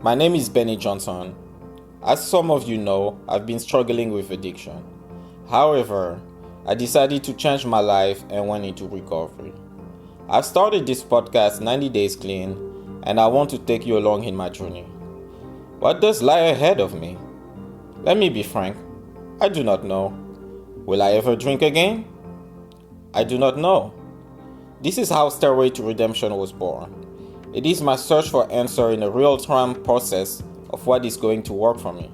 My name is Benny Johnson. As some of you know, I've been struggling with addiction. However, I decided to change my life and went into recovery. I've started this podcast 90 Days Clean, and I want to take you along in my journey. What does lie ahead of me? Let me be frank, I do not know. Will I ever drink again? I do not know. This is how Stairway to Redemption was born. It is my search for answer in a real-time process of what is going to work for me.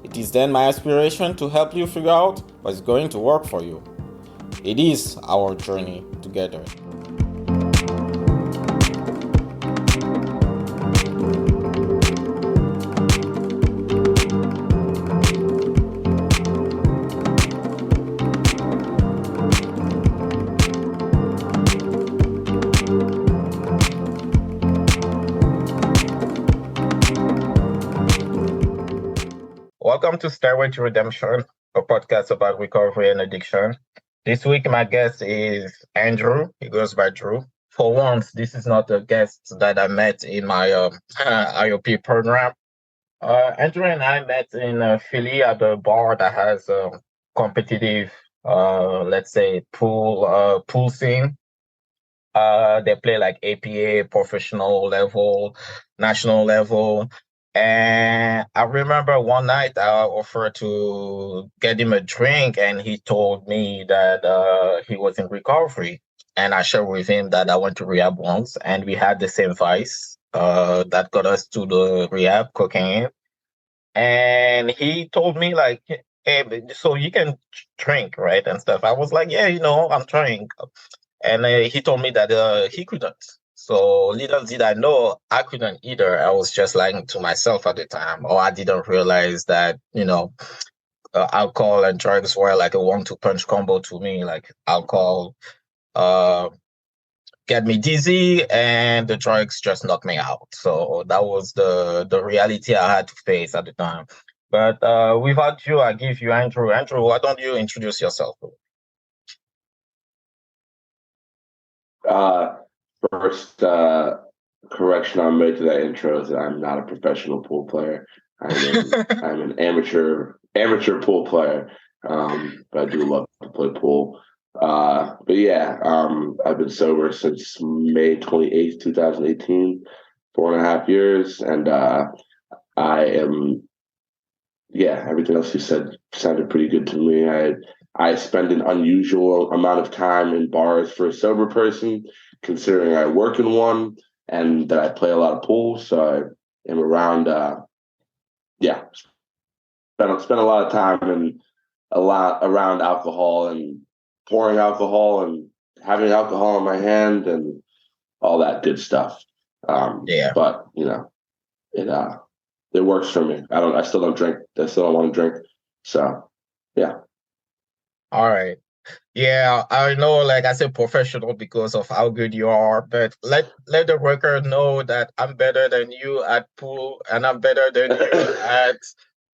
It is then my aspiration to help you figure out what's going to work for you. It is our journey together. Welcome to Stairway to Redemption, a podcast about recovery and addiction. This week, my guest is Andrew. He goes by Drew. For once, this is not a guest that I met in my IOP program. Andrew and I met in Philly at a bar that has a competitive, let's say, pool scene. They play like APA, professional level, national level. And I remember one night I offered to get him a drink, and he told me that he was in recovery. And I shared with him that I went to rehab once, and we had the same vice that got us to the rehab, cocaine. And he told me like, "Hey, so you can drink, right?" and stuff. I was like, "Yeah, I'm trying." And he told me that he couldn't. So little did I know I couldn't either. I was just lying to myself at the time, or I didn't realize that, alcohol and drugs were like a one-two punch combo to me. Like alcohol uh, get me dizzy and the drugs just knocked me out. So that was the reality I had to face at the time. But without you, I give you Andrew. Andrew, why don't you introduce yourself? First correction I made to that intro is that I'm not a professional pool player. I'm an amateur pool player, but I do love to play pool. But yeah, I've been sober since May 28th, 2018, 4.5 years, and I am, yeah, everything else you said sounded pretty good to me. I spend an unusual amount of time in bars for a sober person, considering I work in one and that I play a lot of pool. So I am around, spend a lot of time and a lot around alcohol and pouring alcohol and having alcohol in my hand and all that good stuff. But it works for me. I still don't drink. I still don't want to drink. So yeah. All right. Yeah, I know, like I said, professional because of how good you are, but let the record know that I'm better than you at pool and I'm better than you at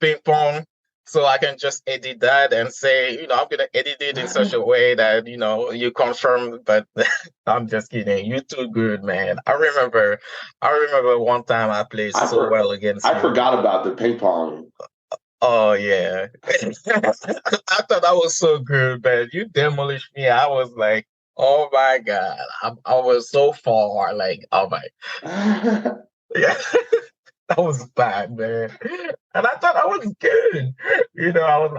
ping pong. So I can just edit that and say, I'm gonna edit it in such a way that, you confirm, but I'm just kidding. You're too good, man. I remember one time I played so well against I you. forgot about the ping pong. Oh yeah. I thought that was so good, man. You demolished me. I was like, oh my God. I was so far. Like, oh my. Yeah. That was bad, man. And I thought I was good.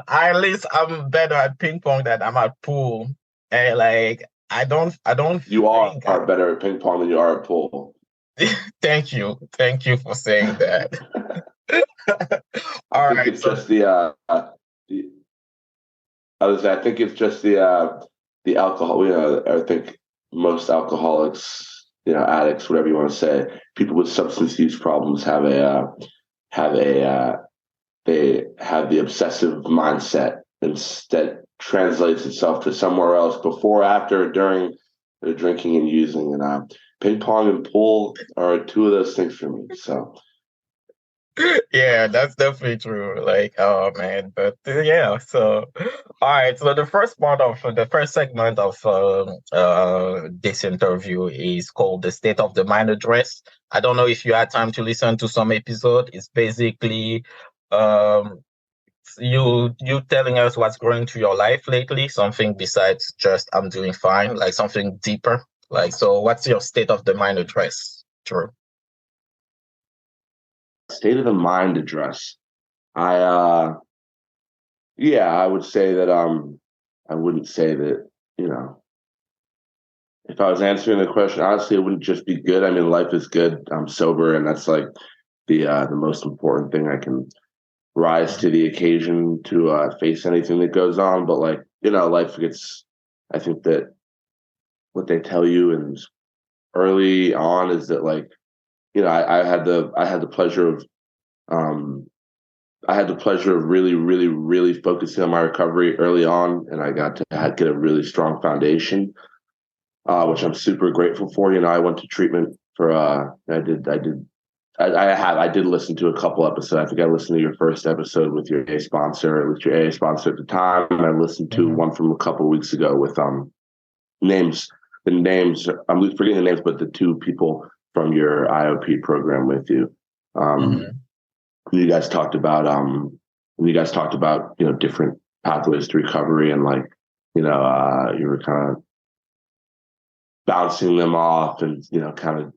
At least I'm better at ping pong than I'm at pool. And like I don't You are think I, better at ping pong than you are at pool. thank you. Thank you for saying that. I think it's just I think it's just the alcohol. I think most alcoholics, addicts, whatever you want to say, people with substance use problems they have the obsessive mindset that translates itself to somewhere else before, after, during the drinking and using. And ping pong and pool are two of those things for me. So Yeah, that's definitely true. Like, oh man, but yeah. So, all right. So the first segment of this interview is called the State of the Mind Address. I don't know if you had time to listen to some episode. It's basically um you telling us what's going through your life lately, something besides just I'm doing fine, like something deeper. Like, so what's your state of the mind address? True. State of the mind address. I yeah, I would say that I wouldn't say that, you know, if I was answering the question honestly, it wouldn't just be good. I mean, life is good. I'm sober, and that's like the most important thing. I can rise to the occasion to face anything that goes on. But like, life gets. I think that what they tell you and early on is that like, I had the pleasure of um I had the pleasure of really, really, really focusing on my recovery early on, and I got to get a really strong foundation, which I'm super grateful for. I went to treatment for. I did listen to a couple episodes. I think I listened to your first episode with your A sponsor, at the time, and I listened to Mhm. one from a couple of weeks ago with names. The names I'm forgetting the names, but the two people from your IOP program with you. Um, Mhm. you guys talked about different pathways to recovery, and like you were kind of bouncing them off, and kind of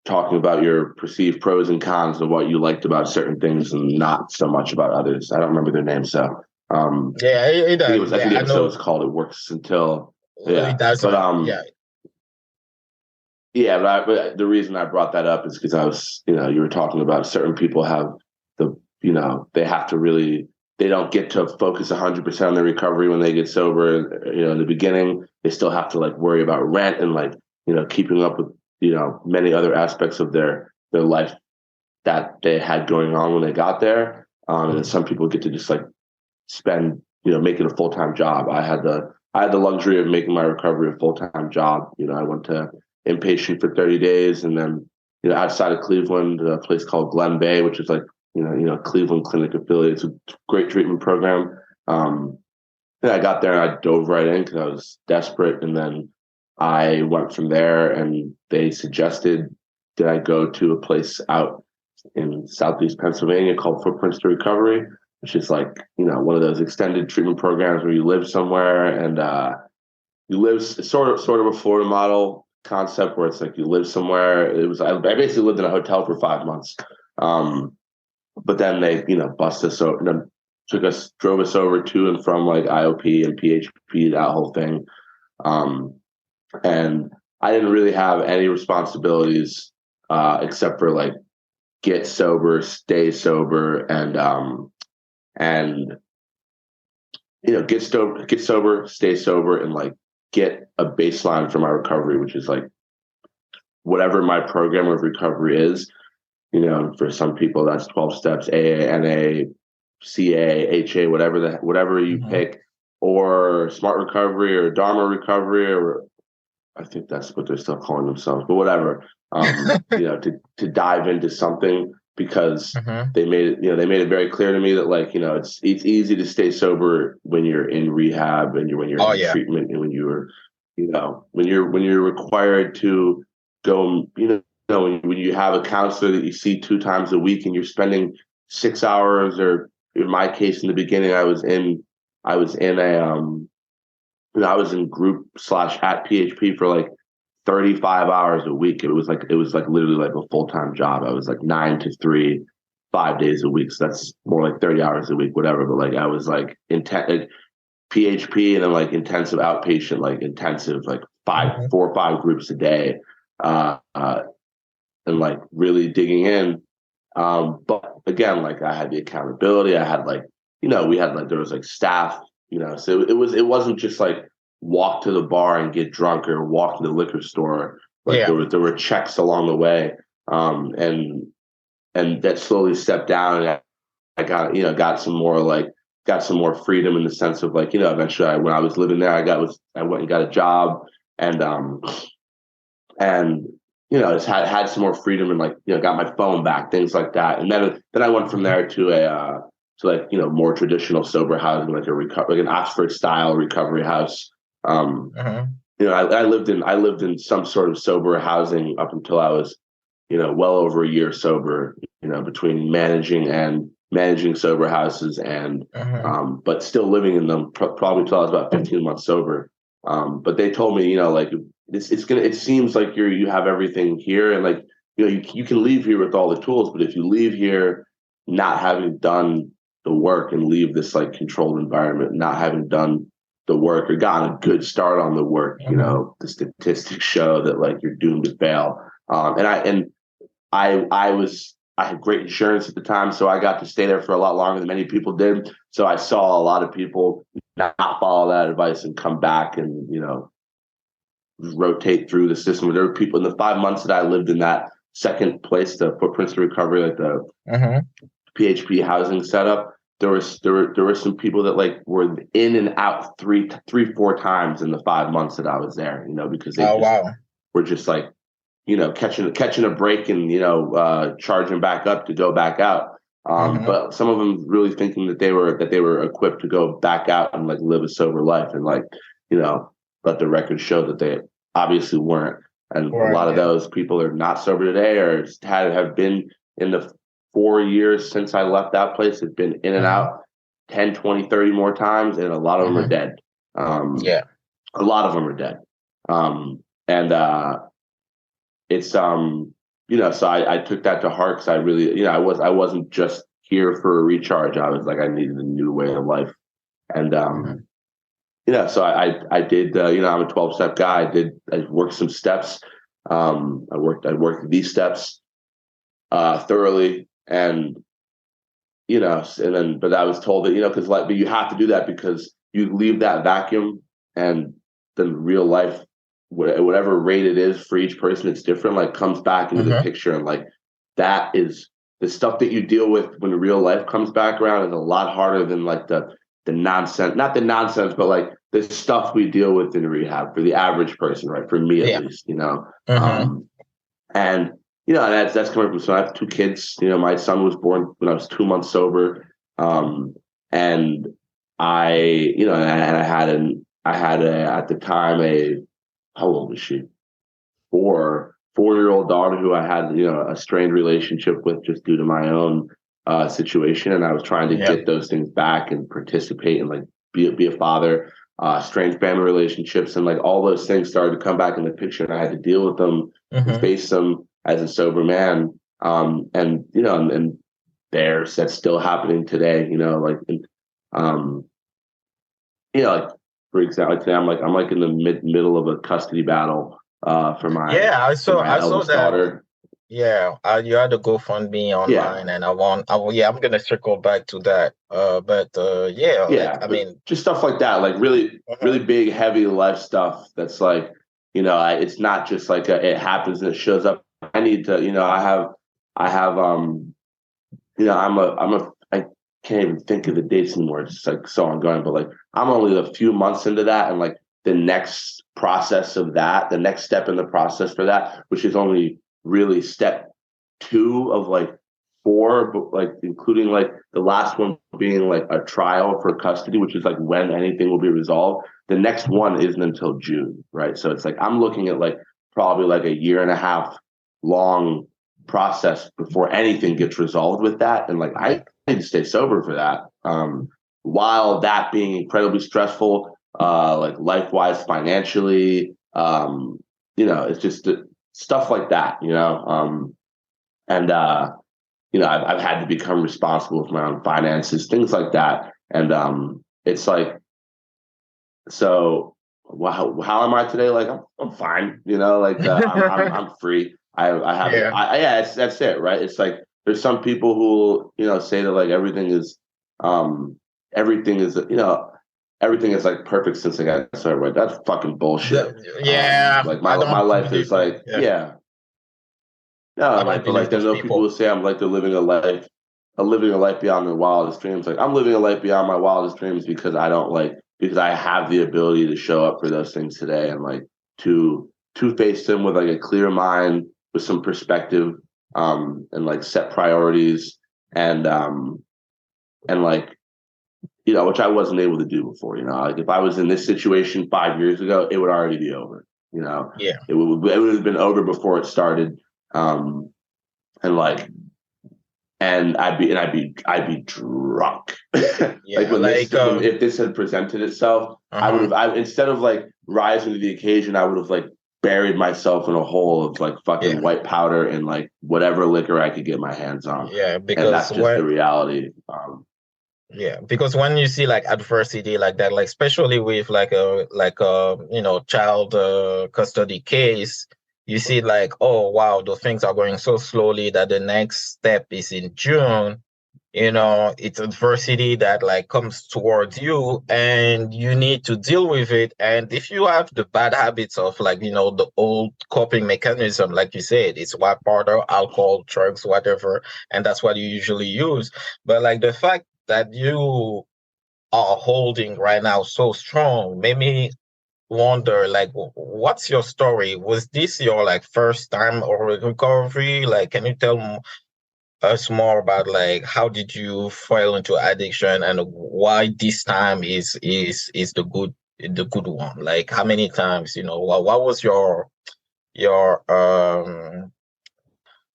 talking about your perceived pros and cons of what you liked about certain things and not so much about others. I don't remember their names, so Yeah, it I think it does. was. I Yeah, think the I episode know was called "It Works Until." it Yeah, but doesn't. Yeah. yeah, but the reason I brought that up is because I was, you were talking about certain people have they have to really, they don't get to focus 100% on their recovery when they get sober. In the beginning, they still have to like worry about rent and like, keeping up with, many other aspects of their life that they had going on when they got there. And then Mhm. some people get to just like spend, make it a full time job. I had the luxury of making my recovery a full time job. I went to inpatient for 30 days, and then outside of Cleveland, a place called Glen Bay, which is like Cleveland Clinic affiliate. It's a great treatment program. And I got there and I dove right in because I was desperate, and then I went from there. And they suggested that I go to a place out in Southeast Pennsylvania called Footprints to Recovery, which is like, one of those extended treatment programs where you live somewhere and you live sort of a Florida model concept where it's like you live somewhere. I basically lived in a hotel for 5 months. Um, but then they, bust us over, drove us over to and from like IOP and PHP, that whole thing. Um, and I didn't really have any responsibilities except for like get sober, stay sober, and get sober, stay sober, and like get a baseline for my recovery, which is like whatever my program of recovery is. For some people that's 12 steps, AA, NA, CA, HA, whatever you Mhm. pick, or smart recovery or Dharma recovery, or I think that's what they're still calling themselves, but whatever. To dive into something because Mhm. they made it very clear to me that like it's easy to stay sober when you're in rehab and when you're Oh in yeah. treatment and when you're required to go when you have a counselor that you see 2 times a week and you're spending 6 hours, or in my case in the beginning I was in I was in group / at PHP for like 35 hours a week. It was like literally like a full-time job. I was like 9 to 3, 5 days a week. So that's more like 30 hours a week, whatever. But like I was like intense PHP and then like intensive outpatient, like intensive, like Mhm. 4 or 5 groups a day. Uh, uh, and like really digging in. But again, like I had the accountability. I had like, we had like there was like staff, so it wasn't just like walk to the bar and get drunk or walk to the liquor store. Like Yeah. there were checks along the way. And that slowly stepped down, and I got some more freedom in the sense of like, eventually when I was living there, I went and got a job, and and just had some more freedom and like, got my phone back, things like that. And then I went from there to more traditional sober housing, like an Oxford style recovery house. I lived in some sort of sober housing up until I was, well over a year sober, between managing sober houses and, but still living in them probably till I was about 15 months sober. But they told me, it seems like you have everything here, and like, you can leave here with all the tools, but if you leave here not having done the work and leave this like controlled environment, not having done the work or gotten a good start on the work, the statistics show that like you're doomed to fail. I had great insurance at the time, so I got to stay there for a lot longer than many people did. So I saw a lot of people not follow that advice and come back and, rotate through the system. There were people in the 5 months that I lived in that second place, the Footprints to Recovery, like the PHP housing setup. There were some people that like were in and out three, 4 times in the 5 months that I was there, because they were just like, catching a break and, charging back up to go back out. But some of them really thinking that they were equipped to go back out and like live a sober life, and like, let the record show that they obviously weren't. And a lot of those people are not sober today, or have been in the 4 years since I left that place, have been in and out 10, 20, 30 more times. And a lot of them are dead. A lot of them are dead. It's, so I took that to heart, because I really, I wasn't just here for a recharge. I was like, I needed a new way of life. And, so I did, I'm a 12-step guy. I worked some steps. I worked these steps thoroughly. And, but I was told that, but you have to do that, because you leave that vacuum, and then real life, whatever rate it is for each person, it's different, like comes back into the picture. And like, that is the stuff that you deal with when real life comes back around is a lot harder than like the nonsense, not the nonsense, but like the stuff we deal with in rehab for the average person, right? For me, at least, and, that's coming from, so I have 2 kids, my son was born when I was 2 months sober. And I had at the time how old was she? 4-year-old daughter who I had, a strained relationship with just due to my own situation. And I was trying to get those things back and participate and like be a father, strained family relationships. And like all those things started to come back in the picture, and I had to deal with them and face them as a sober man. And that's still happening today, like for example, today I'm like in the middle of a custody battle for my I saw that. Daughter. Yeah, you had a GoFundMe online, and I'm gonna circle back to that. Like, I mean, just stuff like that, like really big, heavy life stuff. That's like, it's not just like it happens and it shows up. I need to, I can't even think of the dates anymore. It's just like so ongoing, but like I'm only a few months into that, and like the next process of that, the next step in the process for that, which is only really step 2 of like 4, but like including like the last one being like a trial for custody, which is like when anything will be resolved. The next one isn't until June, right? So it's like I'm looking at like probably like a 1.5 year long process before anything gets resolved with that. And like I need to stay sober for that. While that being incredibly stressful, like life-wise, financially, it's just stuff like that, I've had to become responsible for my own finances, things like that. And it's like, so how am I today? Like, I'm fine, I'm free. That's it, right? It's like there's some people who say that like everything is like perfect since I got sober. Right? That's fucking bullshit. Like my life is like no, like, but like there's no people who say I'm like they're living a life beyond their wildest dreams. Like I'm living a life beyond my wildest dreams because I have the ability to show up for those things today and like to face them with like a clear mind, with some perspective, and like set priorities and like, you know, which I wasn't able to do before. You know, like if I was in this situation 5 years ago, it would already be over. You know, Yeah. it would have been over before it started. And like, and I'd be drunk. Like Yeah, like if this had presented itself, instead of like rising to the occasion, I would have like buried myself in a hole of like fucking yeah, white powder and like whatever liquor I could get my hands on. yeah, And that's because just the when reality. yeah, because when you see like adversity like that, like especially with like a child custody case, you see like, oh wow, those things are going so slowly that the next step is in June. It's adversity that like comes towards you and you need to deal with it. And if you have the bad habits of like, the old coping mechanism, like you said, it's white powder, alcohol, drugs, whatever, and that's what you usually use. But like the fact that you are holding right now so strong made me wonder, like, what's your story? Was this your like first time or recovery? Like, can you tell us more about like how did you fall into addiction and why this time is the good one? Like how many times, what was your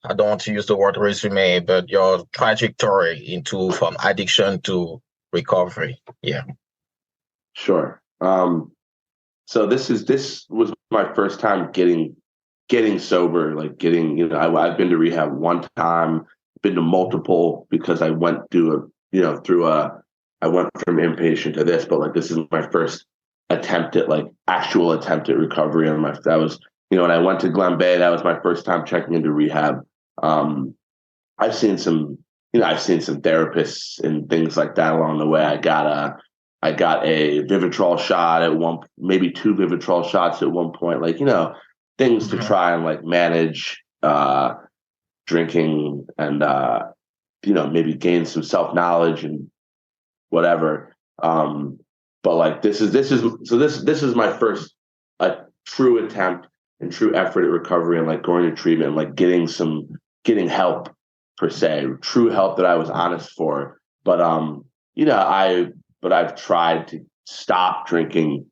I don't want to use the word resume, but your trajectory into from addiction to recovery? Yeah. Sure. So this was my first time getting sober, like getting, I've been to rehab one time, been to multiple because I went I went from inpatient to this, but like this is my first actual attempt at recovery. And that was, when I went to Glen Bay, that was my first time checking into rehab. Um, I've seen some, I've seen some therapists and things like that along the way. I got a Vivitrol shot maybe two Vivitrol shots at one point, like, things to try and like manage drinking and maybe gain some self-knowledge and whatever. But like this is my first true attempt and true effort at recovery and like going to treatment and like getting help per se, true help that I was honest for. But I've tried to stop drinking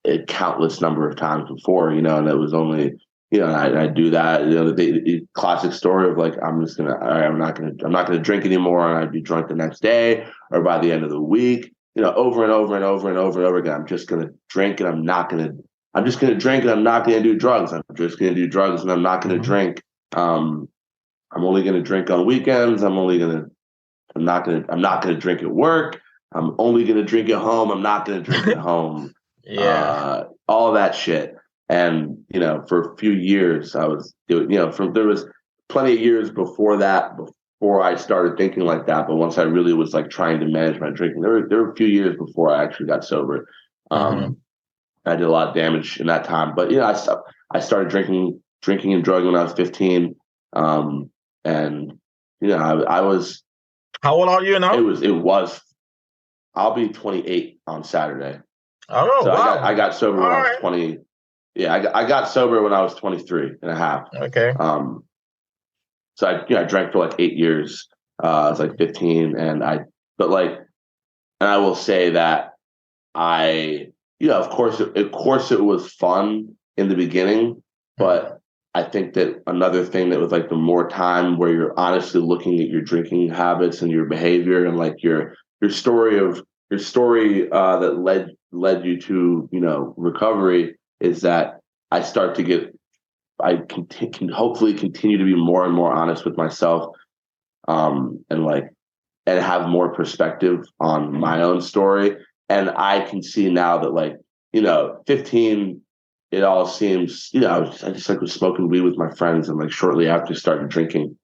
a countless number of times before, and it was only, I do that, the classic story of like, I'm not gonna drink anymore, and I'd be drunk the next day or by the end of the week, over and over and over and over and over again. I'm just gonna drink and I'm just gonna drink and I'm not gonna do drugs. I'm just gonna do drugs and I'm not gonna drink. I'm only gonna drink on weekends. I'm not gonna drink at work. I'm only gonna drink at home. I'm not gonna drink at home. Yeah. All that shit. And, for a few years I was doing, there was plenty of years before that, before I started thinking like that. But once I really was like trying to manage my drinking, there were a few years before I actually got sober. I did a lot of damage in that time, but I started drinking and drugging when I was 15. And, I was, how old are you now? It was, I'll be 28 on Saturday. Oh, so wow. I got sober when I was 20. Yeah, I got sober when I was 23 and a half. Okay. So I drank for like 8 years. I was like 15, and I will say that of course it was fun in the beginning, but I think that another thing that was like the more time where you're honestly looking at your drinking habits and your behavior and like your story that led you to recovery is that I can hopefully continue to be more and more honest with myself, and have more perspective on my own story. And I can see now that 15, it all seems, I just like was smoking weed with my friends and like shortly after started drinking.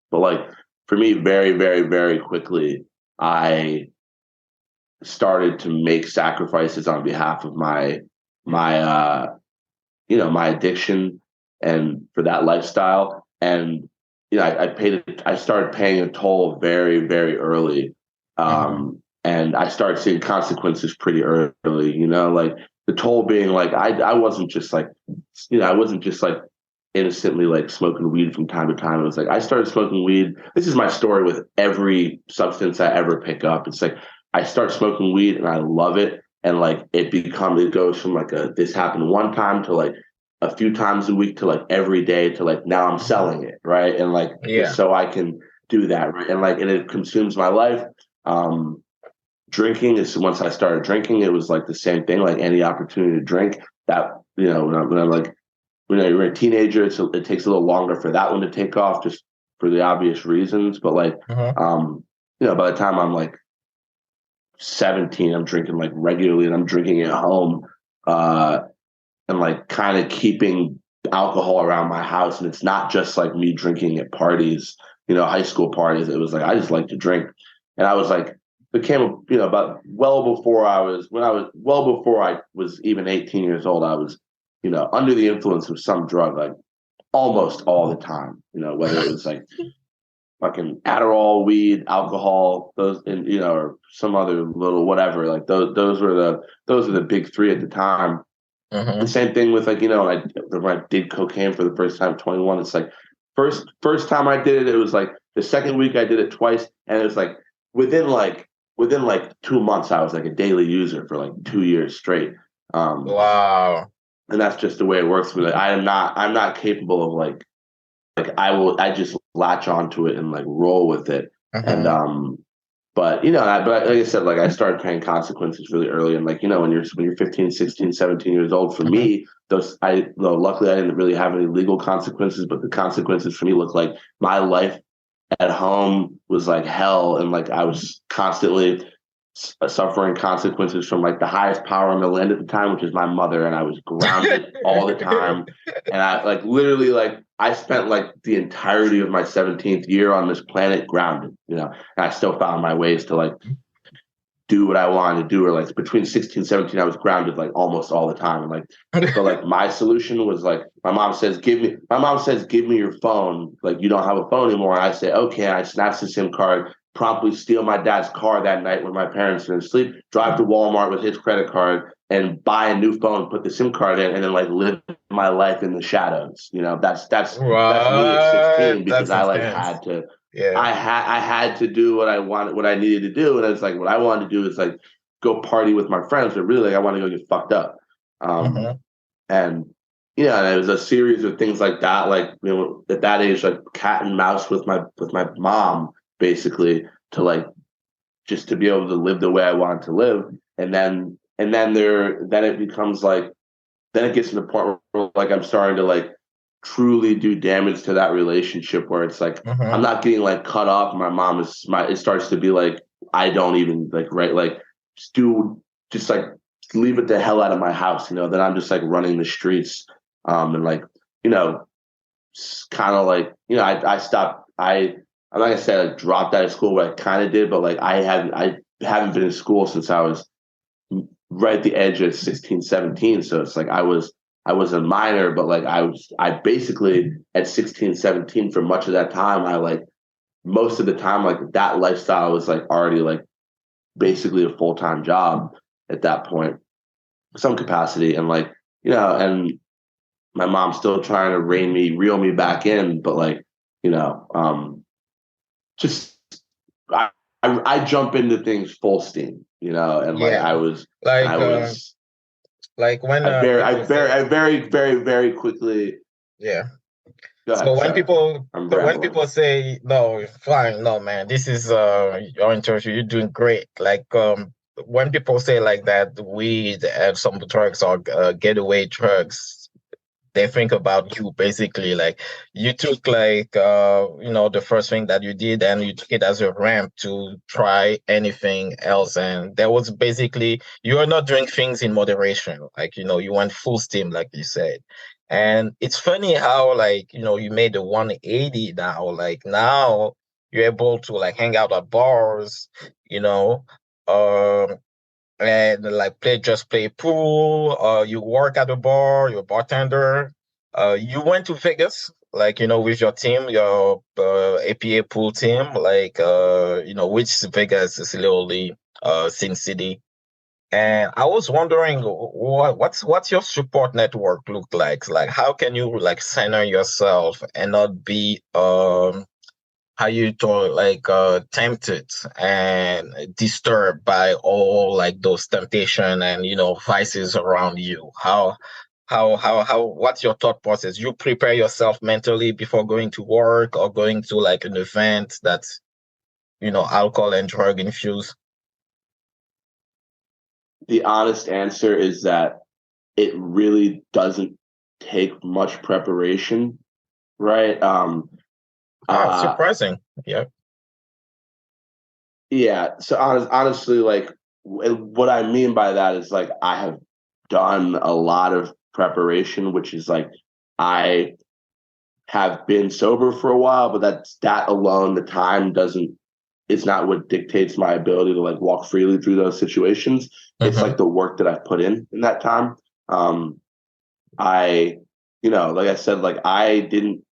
But like for me, very, very, very quickly, I started to make sacrifices on behalf of my addiction and for that lifestyle. And I started paying a toll very, very early. And I started seeing consequences pretty early, like the toll being like I wasn't just like innocently like smoking weed from time to time. It was like I started smoking weed. This is my story with every substance I ever pick up. It's like I start smoking weed and I love it, and like it goes from like a this happened one time to like a few times a week to like every day to like now I'm selling it, right? And like just Yeah. so I can do that, right? And like and it consumes my life. Um, Drinking is once I started drinking, it was like the same thing. Like any opportunity to drink, that when I'm like when you're a teenager, it takes a little longer for that one to take off, just for the obvious reasons. But like, Uh-huh. by the time I'm like 17, I'm drinking like regularly, and I'm drinking at home, uh, and like kind of keeping alcohol around my house. And it's not just like me drinking at parties, high school parties. It was like I just like to drink, and I was like became about well before I was even 18 years old. I was under the influence of some drug like almost all the time. Whether it was like fucking Adderall, weed, alcohol, those, and or some other little whatever. Like those were the big three at the time. The Uh-huh. same thing with like when I did cocaine for the first time, 21. It's like first time I did it, it was like the second week I did it twice, and it was like within like within like 2 months I was like a daily user for like 2 years straight. Um, Wow. and that's just the way it works. But like, I'm not capable of like I just latch onto it and like roll with it. And Uh-huh. but but like I said, like I started paying consequences really early, and like when you're 15, 16, 17 years old. For Uh-huh. me, luckily I didn't really have any legal consequences, but the consequences for me looked like my life at home was like hell, and like I was constantly suffering consequences from like the highest power in the land at the time, which is my mother, and I was grounded all the time. And I like literally like I spent like the entirety of my 17th year on this planet grounded, and I still found my ways to like do what I wanted to do, or like between 16 and 17, I was grounded like almost all the time. And like, but like my solution was like, my mom says, give me your phone. Like, you don't have a phone anymore. And I say, okay. And I snatch the SIM card, promptly steal my dad's car that night when my parents are asleep, drive to Walmart with his credit card and buy a new phone, put the SIM card in, and then like live my life in the shadows. That's me at What? 16 because That's I like intense. had to Yeah. I had to do what I needed to do, and it's like what I wanted to do is like go party with my friends, but really like, I want to go get fucked up. Um, Uh-huh. and and it was a series of things like that, like at that age, like cat and mouse with my mom, basically to like just to be able to live the way I wanted to live, then it becomes like then it gets to the point where like I'm starting to like truly do damage to that relationship where it's like I'm Uh-huh. not getting like cut off. My mom is my it starts to be like I don't even like right like just do just like leave it the hell out of my house, then I'm just like running the streets. And like, you know, kind of like, I stopped I'm not gonna say I like dropped out of school, but I kind of did, but like I haven't been in school since I was right at the edge of 16, 17. So it's like I was a minor, but like I basically at 16, 17 for much of that time, I like most of the time, like that lifestyle was like already like basically a full-time job at that point, some capacity. And like, and my mom's still trying to reel me back in, but like, you know, just I, I jump into things full steam, and like Yeah. I Like was like when people say, I very, very, very quickly. yeah. Go So ahead. when Sorry, people I'm so when rambling. people say, no, fine, no man, this is your interview, you're doing great. Like when people say like that weed and some drugs are getaway drugs, they think about you basically. Like you took like the first thing that you did and you took it as a ramp to try anything else, and that was basically you are not doing things in moderation. Like you went full steam like you said. And it's funny how like you made a 180 now. Like now you're able to like hang out at bars, you know um and like play pool, you work at a bar, you're a bartender. You went to Vegas, like with your team, your APA pool team, like which Vegas is literally Sin City. And I was wondering, what's your support network look like? Like, how can you like center yourself and not be how you told like tempted and disturbed by all like those temptation and vices around you? How what's your thought process? You prepare yourself mentally before going to work or going to like an event that's alcohol and drug infused? The honest answer is that it really doesn't take much preparation, right? Ah, Uh, surprising. Yeah. yeah. So honestly, like what I mean by that is like I have done a lot of preparation, which is like I have been sober for a while, but that alone, the time doesn't it's not what dictates my ability to like walk freely through those situations. It's Mm-hmm. like the work that I've put in that time. Um, I, like I said, like I didn't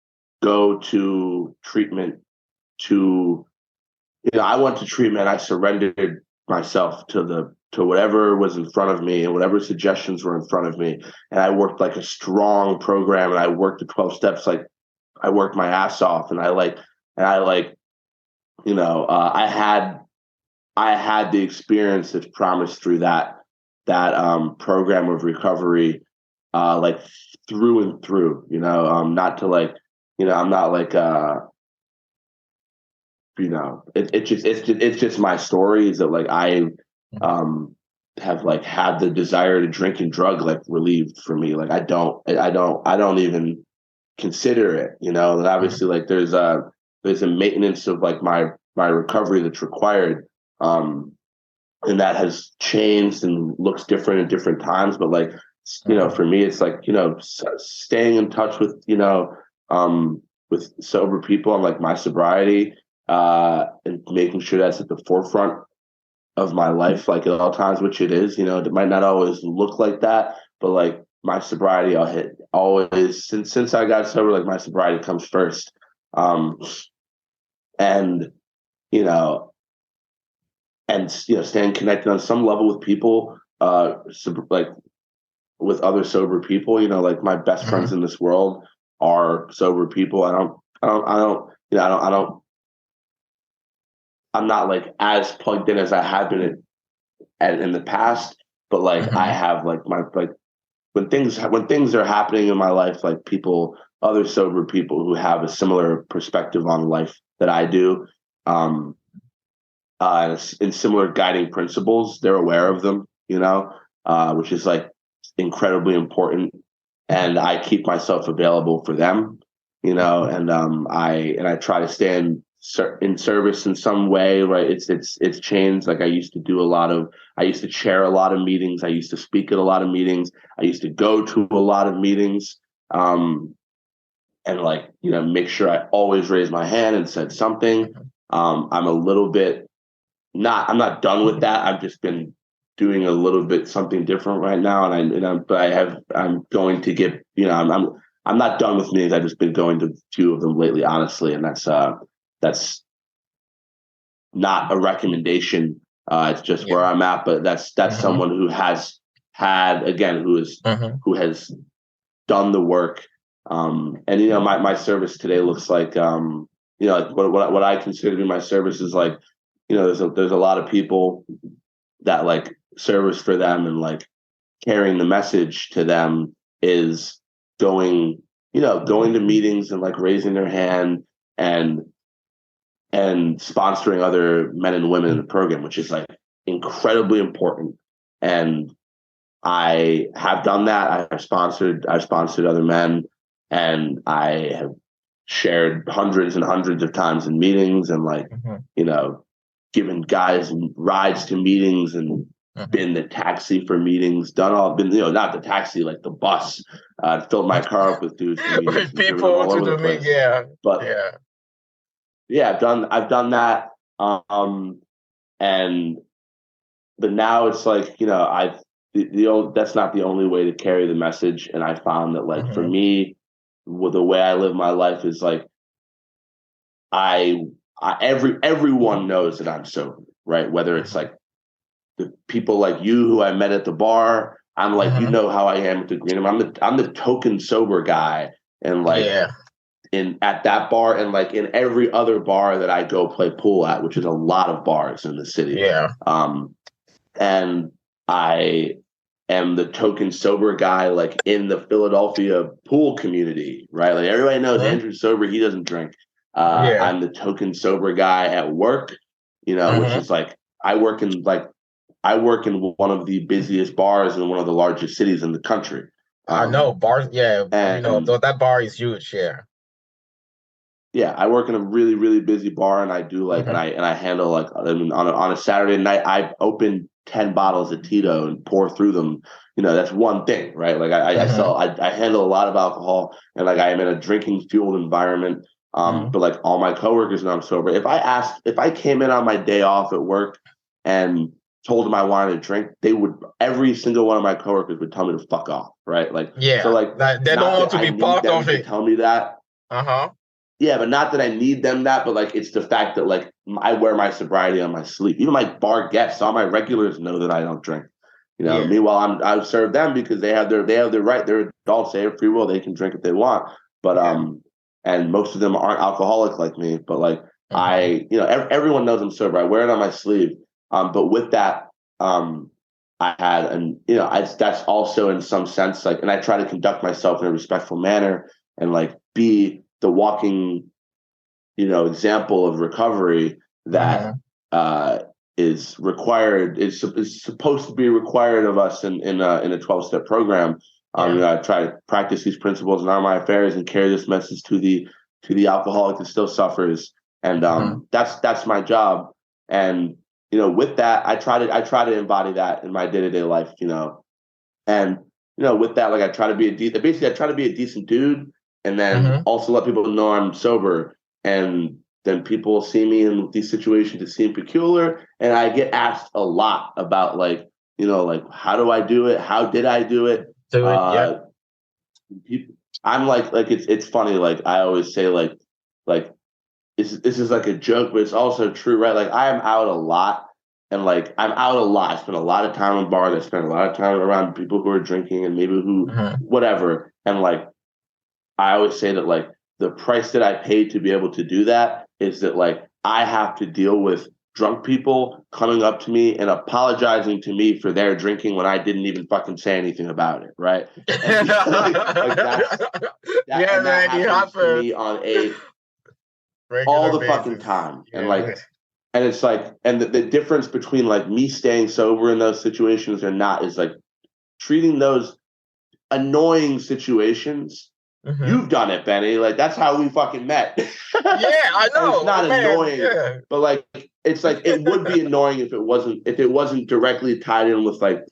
go to treatment to, I went to treatment. I surrendered myself to whatever was in front of me and whatever suggestions were in front of me. And I worked like a strong program and I worked the 12 steps. Like I worked my ass off and I like, I had the experience that's promised through that program of recovery, like through and through. Not to like, I'm not like, it's just my story is that like I um, have like had the desire to drink and drug like relieved for me. Like I don't even consider it. And Mm-hmm. obviously like there's a maintenance of like my recovery that's required. And that has changed and looks different at different times. But like, Mm-hmm. for me, it's like, staying in touch with sober people and like my sobriety, and making sure that's at the forefront of my life, like at all times, which it is, it might not always look like that, but like my sobriety, I'll hit always since I got sober, like my sobriety comes first. Um, and, you know, staying connected on some level with people, like with other sober people. Like my best friends in this world are sober people. I don't. I'm not like as plugged in as I have been in the past, but like I Mm-hmm. have like my like when things are happening in my life, like other sober people who have a similar perspective on life that I do. Um, in similar guiding principles. They're aware of them, which is like incredibly important. And I keep myself available for them, Mm-hmm. and I try to stand in service in some way. Right? It's changed. Like I used to chair a lot of meetings. I used to speak at a lot of meetings. I used to go to a lot of meetings. And like make sure I always raised my hand and said something. I'm a little bit I'm not done with that. I've just been doing a little bit something different right now, I'm going to get I'm not done with meetings. I've just been going to two of them lately, honestly, and that's not a recommendation. It's just where Yeah. I'm at, but that's Mm-hmm. someone who has had again Mm-hmm. who has done the work. And my service today looks like like what I consider to be my service is like there's a lot of people that like service for them and like carrying the message to them is going going to meetings and like raising their hand and sponsoring other men and women in the program, which is like incredibly important. And I have done that. I've sponsored other men, and I have shared hundreds and hundreds of times in meetings and like, Mm-hmm. you know, given guys rides to meetings and Mm-hmm. been the taxi for meetings, been, not the taxi, like the bus, filled my car up with dudes for meetings With and driven them people all to over the do me, place. yeah, But yeah. yeah, I've done that. And but now it's like that's not the only way to carry the message. And I found that like for Mm-hmm. me, with the way I live my life is like I everyone knows that I'm sober, right? Whether it's Mm-hmm. like the people like you who I met at the bar. I'm like, you know how I am at the green room. I'm the token sober guy, and like in at that bar, and like in every other bar that I go play pool at, which is a lot of bars in the city. Yeah. And I am the token sober guy, like in the Philadelphia pool community, right? Like everybody knows Andrew's sober, he doesn't drink. I'm the token sober guy at work, which is like I work in one of the busiest bars in one of the largest cities in the country. I know bars. Yeah, that bar is huge. Yeah. Yeah, I work in a really, really busy bar, and I do like, and I handle like, I mean, on a Saturday night, I open 10 bottles of Tito and pour through them. That's one thing, right? Like I handle a lot of alcohol, and like I am in a drinking fueled environment. But like all my coworkers know I'm sober. If I came in on my day off at work and told them I wanted to drink, every single one of my coworkers would tell me to fuck off, right? Like, so like they don't want to be part of it. Tell me that. Yeah, but not that I need them that, but like it's the fact that like I wear my sobriety on my sleeve. Even my bar guests, all my regulars know that I don't drink. Meanwhile, I serve them because they have their right. They're adults. They have free will. They can drink if they want. But and most of them aren't alcoholic like me. But like everyone knows I'm sober. I wear it on my sleeve. But with that, I had, and that's also in some sense like, and I try to conduct myself in a respectful manner and like be the walking, example of recovery that is required, is supposed to be required of us in a 12-step program. I try to practice these principles in all my affairs and carry this message to the alcoholic that still suffers. And that's my job. And with that, I try to embody that in my day-to-day life. And with that, like I try to be a decent dude. And then also let people know I'm sober. And then people see me in these situations that seem peculiar. And I get asked a lot about like, like, how do I do it? How did I do it? I'm like it's funny. Like I always say like this is like a joke, but it's also true, right? Like I am out a lot. And like I'm out a lot. I spend a lot of time in bars. I spend a lot of time around people who are drinking and maybe who whatever. And like I always say that like the price that I paid to be able to do that is that like I have to deal with drunk people coming up to me and apologizing to me for their drinking when I didn't even fucking say anything about it, right? And that happens to me on a all the basis. Fucking time, and like. And it's like, and the difference between like me staying sober in those situations or not is like treating those annoying situations. You've done it, Benny. Like that's how we fucking met. Yeah, I know. It's not annoying, but like it's like it would be annoying if it wasn't directly tied in with like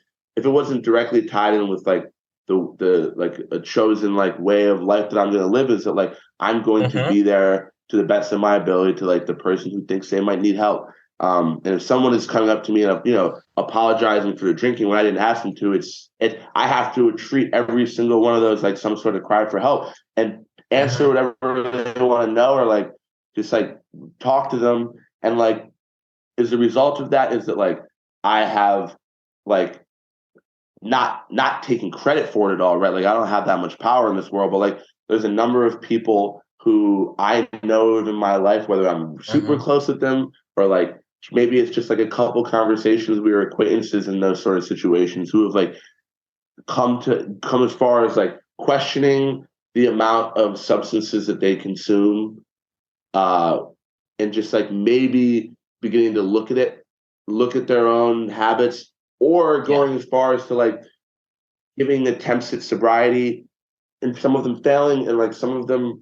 the like a chosen like way of life that I'm going to live. Is that like I'm going to be there to the best of my ability to like the person who thinks they might need help. And if someone is coming up to me and apologizing for the drinking when I didn't ask them to, I have to treat every single one of those like some sort of cry for help and answer whatever they want to know, or like just like talk to them. And like as a result of that is that like I have like not taking credit for it at all, right? Like I don't have that much power in this world, but like there's a number of people who I know in my life, whether I'm super close with them or like maybe it's just like a couple conversations, we were acquaintances in those sort of situations, who have like come as far as like questioning the amount of substances that they consume, and just like maybe beginning to look at their own habits, or going as far as to like giving attempts at sobriety, and some of them failing, and like some of them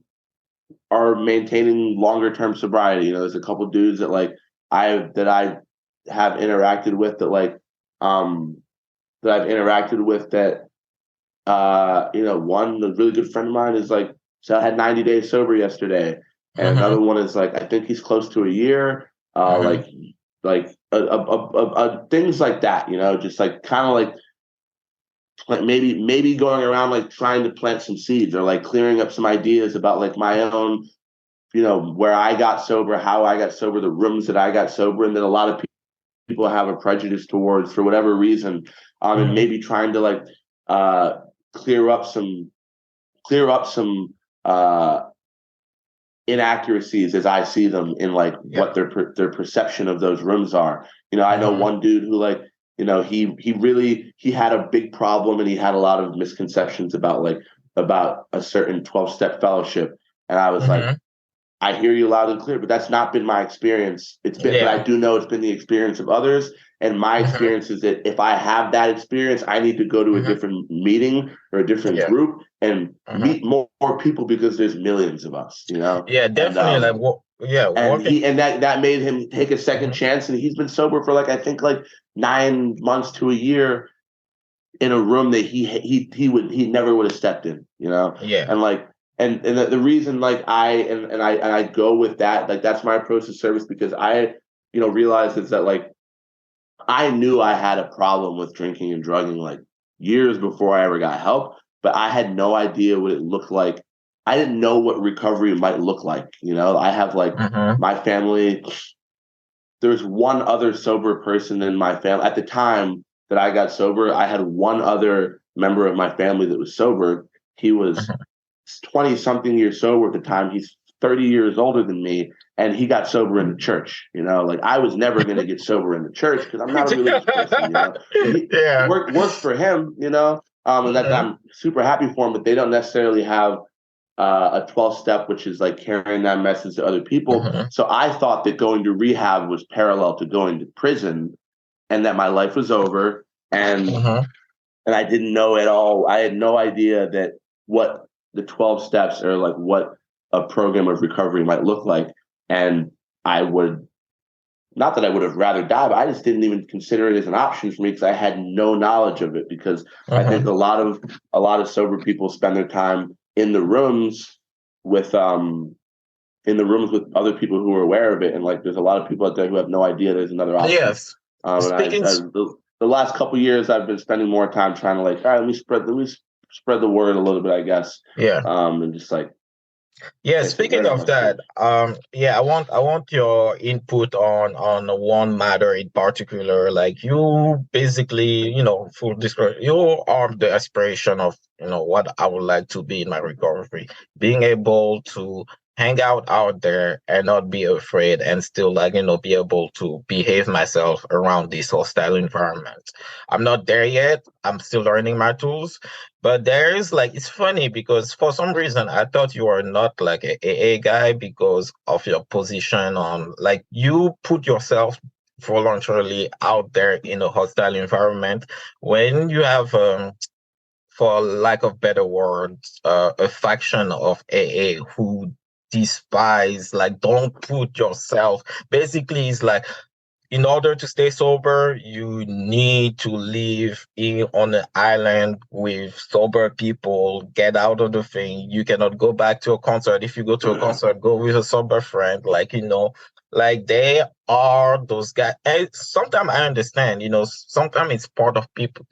are maintaining longer term sobriety. There's a couple dudes that like I have interacted with that like that I've interacted with that one, a really good friend of mine is like, so I had 90 days sober yesterday, and another one is like I think he's close to a year. Like things like that, just like kind of like maybe going around like trying to plant some seeds, or like clearing up some ideas about like my own, where I got sober, how I got sober, the rooms that I got sober, and then a lot of people have a prejudice towards for whatever reason, and maybe trying to like clear up some inaccuracies as I see them in like what their perception of those rooms are. I know one dude who like, he had a big problem and he had a lot of misconceptions about a certain 12-step fellowship. And I was like, I hear you loud and clear, but that's not been my experience. But I do know it's been the experience of others. And my experience is that if I have that experience, I need to go to a different meeting or a different group and meet more people because there's millions of us, Yeah, definitely. And that made him take a second chance. And he's been sober for like, I think like 9 months to a year in a room that he never would have stepped in, Yeah. And like, and the reason like I go with that, like that's my approach to service, because I, realized is that like, I knew I had a problem with drinking and drugging like years before I ever got help, but I had no idea what it looked like. I didn't know what recovery might look like. I have like my family. There's one other sober person in my family. At the time that I got sober, I had one other member of my family that was sober. He was 20 something years sober at the time. He's 30 years older than me, and he got sober in the church. Like I was never going to get sober in the church because I'm not a religious person. It worked for him. And that I'm super happy for him. But they don't necessarily have a 12-step, which is like carrying that message to other people. So I thought that going to rehab was parallel to going to prison, and that my life was over. And I didn't know at all. I had no idea that what the 12 steps or like what a program of recovery might look like. And I would, not that I would have rather died, but I just didn't even consider it as an option for me because I had no knowledge of it. Because I think a lot of sober people spend their time in the rooms with other people who are aware of it. And like, there's a lot of people out there who have no idea there's another option. Yes. The last couple of years, I've been spending more time trying to like, all right, let me spread the word a little bit, I guess. Yeah. And just like. Yeah. Speaking of that, I want your input on one matter in particular. Like you basically, full disclosure, you are the aspiration of, what I would like to be in my recovery, being able to hang out there and not be afraid and still be able to behave myself around this hostile environment. I'm not there yet. I'm still learning my tools, but there is it's funny because for some reason I thought you are not like a AA guy because of your position on you put yourself voluntarily out there in a hostile environment when you have for lack of better words, a faction of AA who despise, don't put yourself. Basically, it's like, in order to stay sober, you need to live on an island with sober people, get out of the thing. You cannot go back to a concert. If you go to a concert, go with a sober friend, they are those guys. And sometimes I understand, sometimes it's part of people.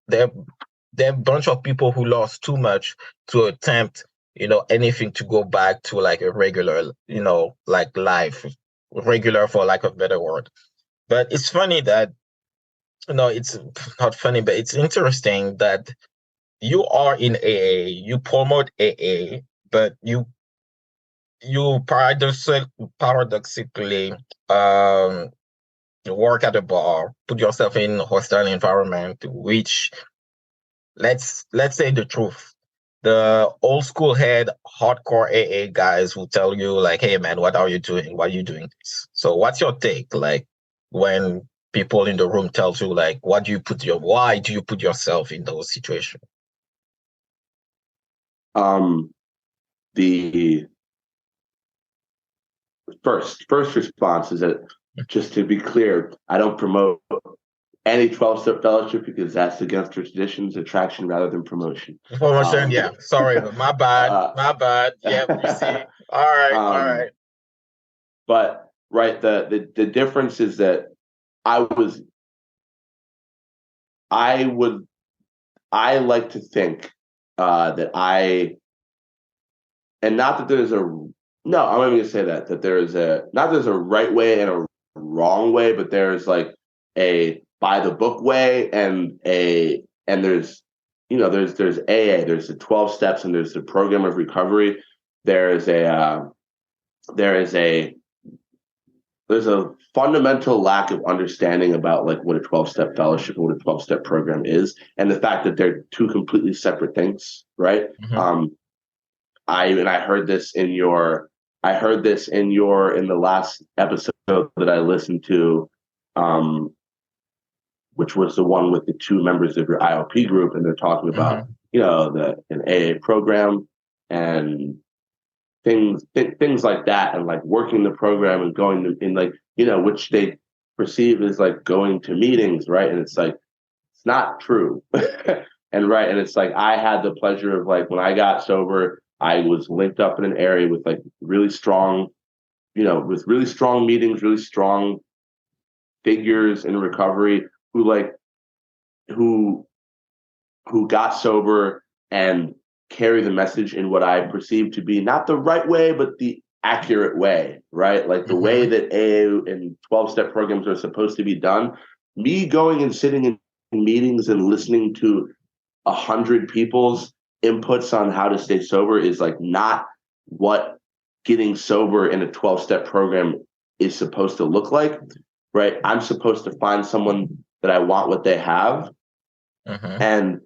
They're a bunch of people who lost too much to attempt, anything to go back to a regular, life, regular for lack of a better word. But it's funny that, it's not funny, but it's interesting that you are in AA, you promote AA, but you paradoxically work at a bar, put yourself in a hostile environment, which let's say the truth. The old school head hardcore AA guys will tell you hey man, what are you doing? Why are you doing this? So what's your take? When people in the room tells you why do you put yourself in those situations? The first response is that, just to be clear, I don't promote any 12-step fellowship because that's against our traditions, attraction rather than promotion. Promotion, yeah. Sorry, my bad. My bad. Yeah, we see. All right. But right, the difference is that I like to think that and not that there's I'm not even gonna say that there's not there's a right way and a wrong way, but there's a by the book way and there's there's AA, there's the 12 steps, and there's the program of recovery. There's a fundamental lack of understanding about like what a 12-step fellowship and what a 12-step program is, and the fact that they're two completely separate things, right? Mm-hmm. I heard this in the last episode that I listened to, which was the one with the two members of your IOP group, and they're talking about an AA program and things like that, and like working the program and going to, in like which they perceive as like going to meetings, right? And it's like it's not true. And it's like I had the pleasure of like when I got sober, I was linked up in an area with like really strong, with really strong meetings, really strong figures in recovery who got sober and carry the message in what I perceive to be not the right way, but the accurate way, right? Like the way that AA and 12-step programs are supposed to be done. Me going and sitting in meetings and listening to 100 people's inputs on how to stay sober is like not what getting sober in a 12-step program is supposed to look like, right? I'm supposed to find someone that I want what they have and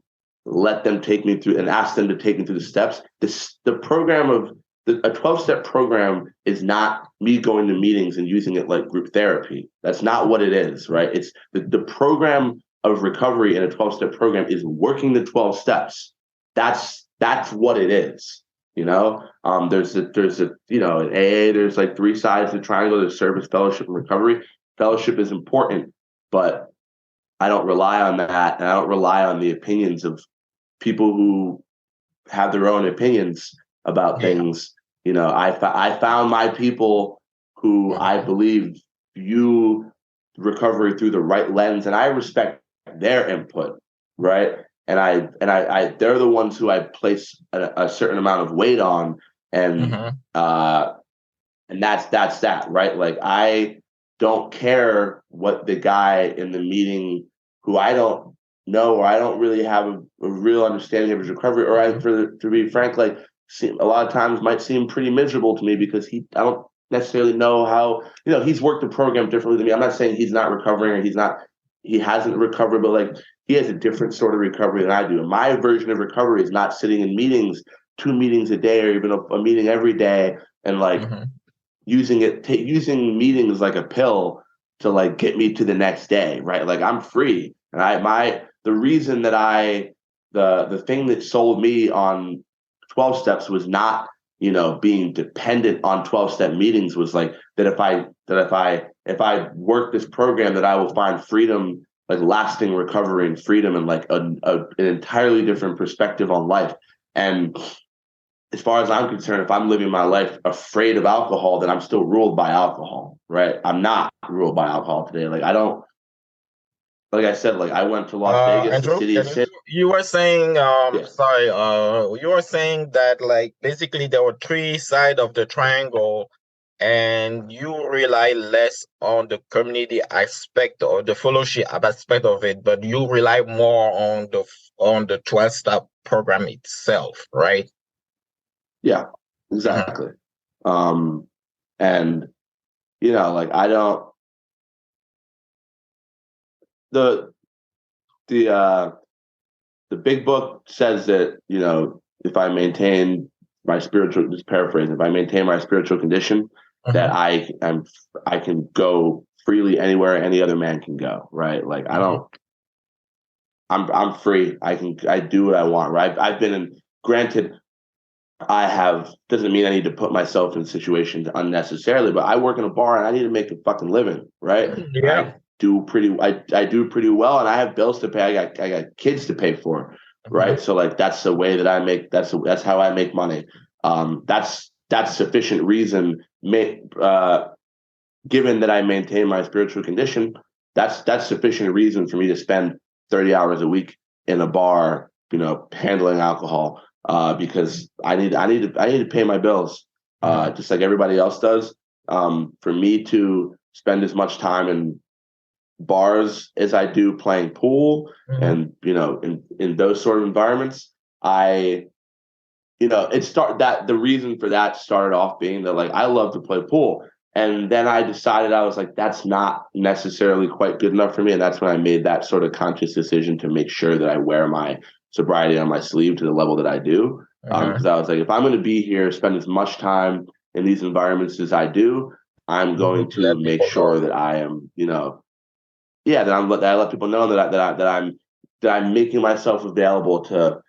let them take me through and ask them to take me through the steps. The program of a 12-step program is not me going to meetings and using it like group therapy. That's not what it is, right? It's the program of recovery in a 12-step program is working the 12 steps. That's what it is. There's in AA, there's like three sides to the triangle. There's service, fellowship, and recovery. Fellowship is important, but I don't rely on that, and I don't rely on the opinions of people who have their own opinions about things. I found my people who I believe view recovery through the right lens, and I respect their input, right? And I they're the ones who I place a certain amount of weight on, and that's that, right? Like I don't care what the guy in the meeting who I don't know or I don't really have a real understanding of his recovery, or to be frank, like a lot of times might seem pretty miserable to me because I don't necessarily know how, he's worked the program differently than me. I'm not saying he's not recovering or he hasn't recovered, but like he has a different sort of recovery than I do. And my version of recovery is not sitting in meetings, 2 meetings a day or even a meeting every day, and like using meetings like a pill to like get me to the next day, right? Like I'm free. And the reason that the thing that sold me on 12 steps was not, being dependent on 12-step meetings, was like that if I work this program, that I will find freedom, like lasting recovery and freedom, and like an entirely different perspective on life. And as far as I'm concerned, if I'm living my life afraid of alcohol, then I'm still ruled by alcohol, right? I'm not ruled by alcohol today. Like I don't, like I said, like I went to Las Vegas, Andrew, the city of sin. you were saying, Yeah. sorry, you were saying that like basically there were three sides of the triangle, and you rely less on the community aspect or the fellowship aspect of it, but you rely more on the 12-step program itself, right? Yeah, exactly. And like I don't the big book says that, if I maintain my spiritual, just paraphrasing, if I maintain my spiritual condition, that I can go freely anywhere any other man can go, right? Like I'm free. I do what I want, right? I've been in, granted, doesn't mean I need to put myself in situations unnecessarily, but I work in a bar and I need to make a fucking living, right? Yeah. I do pretty well, and I have bills to pay. I got kids to pay for, right? So like that's the way that I make, that's how I make money. That's sufficient reason, given that I maintain my spiritual condition, that's sufficient reason for me to spend 30 hours a week in a bar, handling alcohol. Because I need to pay my bills, just like everybody else does. For me to spend as much time bars as I do playing pool. And, in those sort of environments, the reason for that started off being that like I love to play pool. And then I decided, I was like, that's not necessarily quite good enough for me. And that's when I made that sort of conscious decision to make sure that I wear my sobriety on my sleeve to the level that I do. Because I was like, if I'm going to be here, spend as much time in these environments as I do, I'm going to Let make people sure know. that I am, that I let people know that I'm making myself available to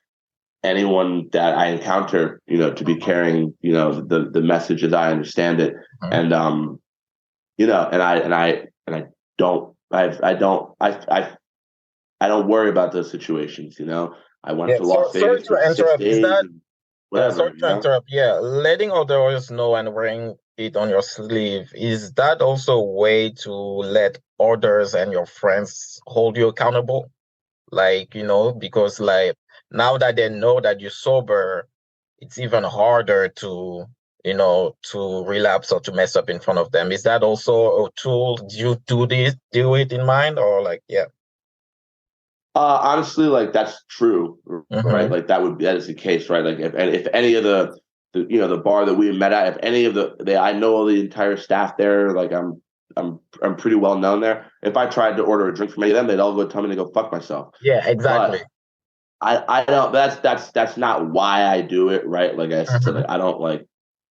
anyone that I encounter, to be carrying, the message as I understand it. Mhm. And and I don't I don't worry about those situations. I went Yeah, to so Las sorry Vegas to for six interrupt. Is days that and sorry to whatever. interrupt. Yeah, letting others know and wearing it on your sleeve, is that also a way to let others and your friends hold you accountable? Like, because like now that they know that you're sober, it's even harder to relapse or to mess up in front of them. Is that also a tool? Do you do it in mind or like, yeah? Honestly, like that's true, right? Mm-hmm. Like that is the case, right? Like if any of the bar that we met at, if any of I know the entire staff there, like I'm pretty well known there. If I tried to order a drink from any of them, they'd all go tell me to go fuck myself. Yeah, exactly. But I don't. That's not why I do it, right? Like I said, Mm-hmm. like I don't like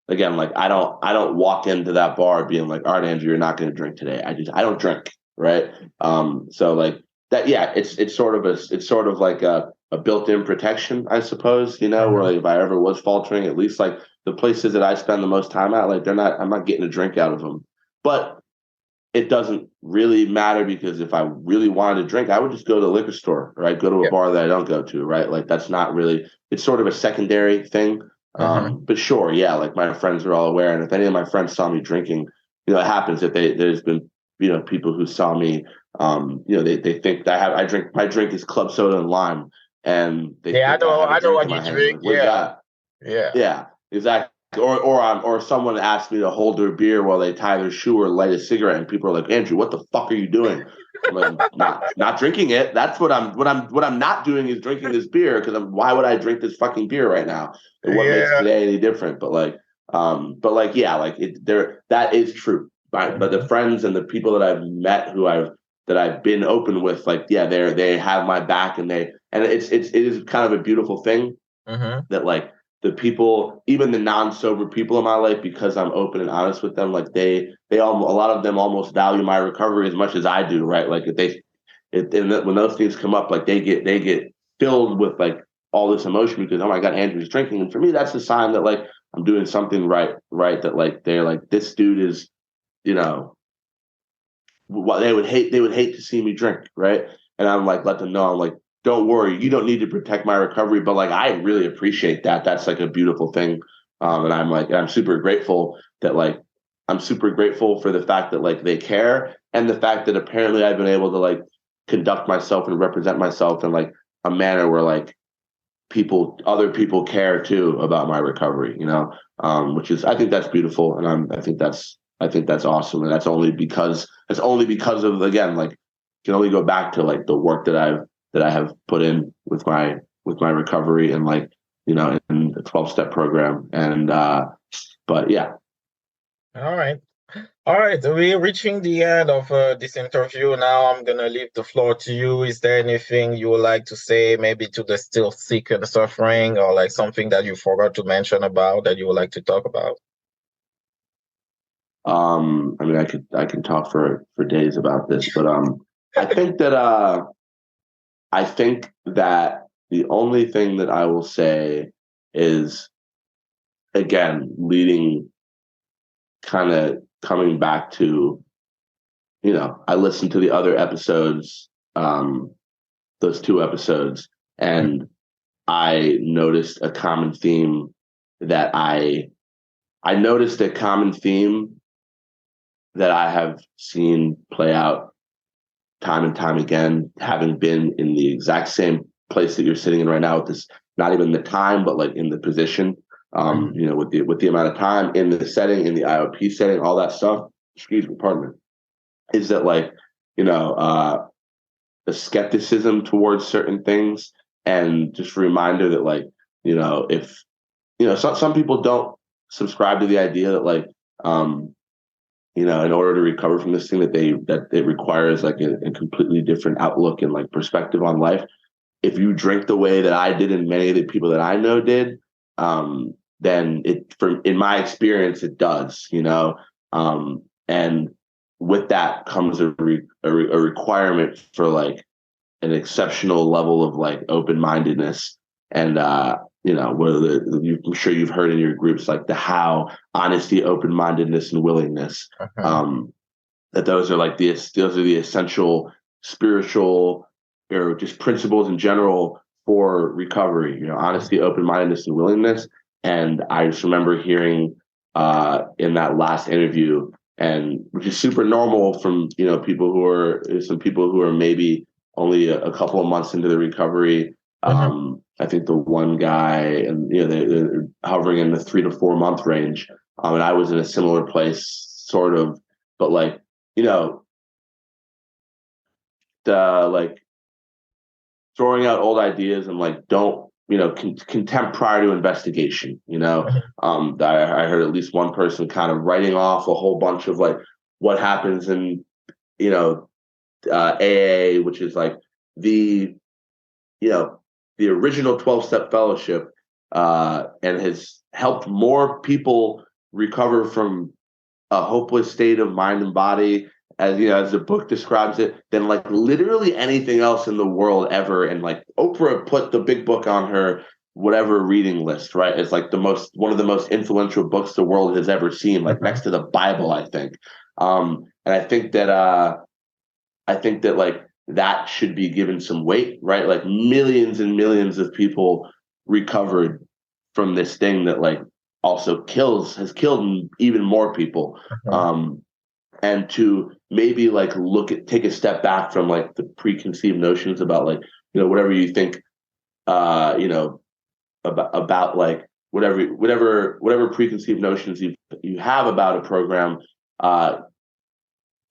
again, like I don't walk into that bar being like, all right, Andrew, you're not going to drink today. I don't drink, right? So like that, yeah, it's sort of like a built-in protection, I suppose, where Mm-hmm. like if I ever was faltering, at least like the places that I spend the most time at, like I'm not getting a drink out of them. But it doesn't really matter because if I really wanted to drink, I would just go to the liquor store, right? Go to a Yeah. bar that I don't go to, right? Like that's not really, it's sort of a secondary thing. Mm-hmm. But sure, yeah, like my friends are all aware. And if any of my friends saw me drinking, it happens that there's been, people who saw me, they think that I drink, my drink is club soda and lime. And they Yeah, think I have a I know drink what in you my hand. drink. Like, what is Yeah. that? Yeah. Yeah, exactly. Or someone asks me to hold their beer while they tie their shoe or light a cigarette, and people are like, Andrew, what the fuck are you doing? I'm like, I'm not drinking it. That's what I'm not doing is drinking this beer because why would I drink this fucking beer right now? And what makes Yeah. today any different? But like yeah, like that is true. But the Mm-hmm. friends and the people that I've met that I've been open with, like yeah, they have my back and it is kind of a beautiful thing Mm-hmm. that like the people, even the non-sober people in my life, because I'm open and honest with them, like a lot of them almost value my recovery as much as I do, right? Like when those things come up, like they get filled with like all this emotion because oh my god, Andrew's drinking, and for me that's a sign that like I'm doing something right. That like they're like this dude is, you know, what they would hate to see me drink, right? And I'm like, let them know, I'm like, don't worry, you don't need to protect my recovery, but like I really appreciate that. That's like a beautiful thing. And I'm super grateful that like I'm super grateful for the fact that like they care and the fact that apparently I've been able to like conduct myself and represent myself in like a manner where like other people care too about my recovery, which is, I think that's beautiful. And I think that's awesome. And that's only because of, again, like can only go back to like the work that I have put in with my recovery and like, in the 12-step program. But yeah. All right. All right, we're reaching the end of this interview. Now I'm gonna leave the floor to you. Is there anything you would like to say, maybe to the still sick and suffering, or like something that you forgot to mention about that you would like to talk about? I mean, I can talk for days about this, but I think that I think that the only thing that I will say is, again, leading, kind of coming back to, I listened to the other episodes, those two episodes, and I noticed a common theme that I noticed a common theme that I have seen play out time and time again, having been in the exact same place that you're sitting in right now with this, not even the time, but like in the position, Mhm. with the amount of time in the setting, in the IOP setting, all that stuff, excuse me, pardon me, is that like the skepticism towards certain things, and just a reminder that if some people don't subscribe to the idea that in order to recover from this thing that it requires like a completely different outlook and like perspective on life. If you drink the way that I did and many of the people that I know did, then in my experience, it does, and with that comes a requirement for like an exceptional level of like open-mindedness and I'm sure you've heard in your groups like the how, honesty, open-mindedness, and willingness. That those are the essential spiritual or just principles in general for recovery. Honesty, open-mindedness, and willingness. And I just remember hearing in that last interview, and which is super normal from some people who are maybe only a couple of months into the recovery. I think the one guy, and they're hovering in the 3 to 4 month range, and I was in a similar place, sort of, but like the throwing out old ideas and like don't contempt prior to investigation. I heard at least one person kind of writing off a whole bunch of like what happens in AA, which is like the original 12-step fellowship, and has helped more people recover from a hopeless state of mind and body, as the book describes it, than like literally anything else in the world ever. And like Oprah put the big book on her whatever reading list, right? It's like one of the most influential books the world has ever seen, like next to the Bible, I think. And I think that like that should be given some weight, right? Like millions and millions of people recovered from this thing that like also has killed even more people. And to maybe like take a step back from like the preconceived notions about like, whatever you think, about like whatever preconceived notions you have about a program,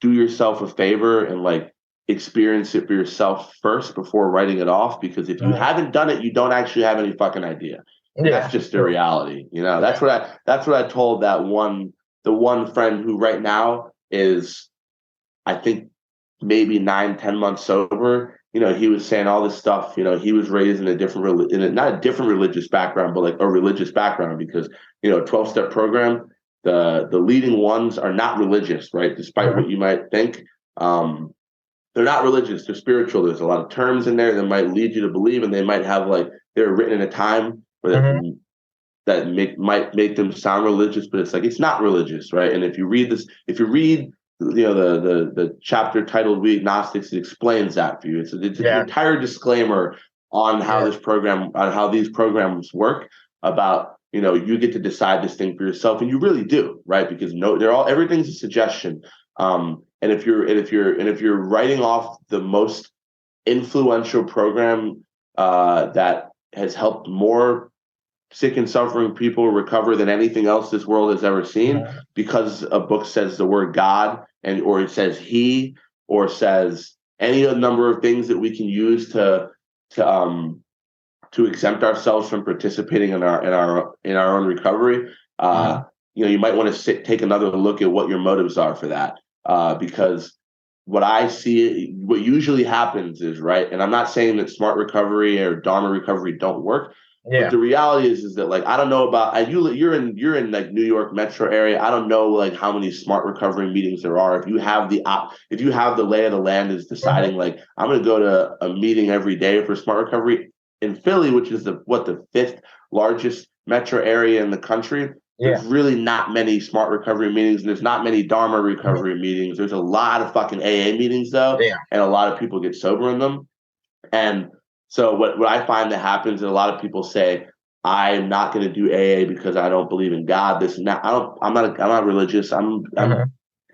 do yourself a favor and like experience it for yourself first before writing it off, because if you haven't done it, you don't actually have any fucking idea. That's just the reality. That's what I told the one friend who right now is, I think, maybe 9-10 months sober. He was saying all this stuff. He was raised in not a different religious background, but like a religious background, because 12-step program, the leading ones are not religious, right? Despite what you might think. They're not religious, they're spiritual. There's a lot of terms in there that might lead you to believe, and they might have like, they're written in a time where that might make them sound religious, but it's like, it's not religious, right? And if you read the chapter titled "We Agnostics," it explains that for you. It's an entire disclaimer on how these programs work, about you get to decide this thing for yourself, and you really do, right? Because everything's a suggestion. And if you're writing off the most influential program that has helped more sick and suffering people recover than anything else this world has ever seen, because a book says the word God, or it says He, or says any number of things that we can use to exempt ourselves from participating in our own recovery, you might want to take another look at what your motives are for that. Because what usually happens is, right, and I'm not saying that smart recovery or Dharma recovery don't work, but the reality is that like, I don't know about you're in like New York metro area. I don't know like how many smart recovery meetings there are. If you have the lay of the land is deciding like, I'm going to go to a meeting every day for smart recovery in Philly, which is the 5th largest metro area in the country. There's really not many smart recovery meetings, and there's not many Dharma recovery meetings. There's a lot of fucking AA meetings though, and a lot of people get sober in them. And so what I find that happens is a lot of people say, I'm not going to do AA because I don't believe in God, this and that. I'm not religious. I'm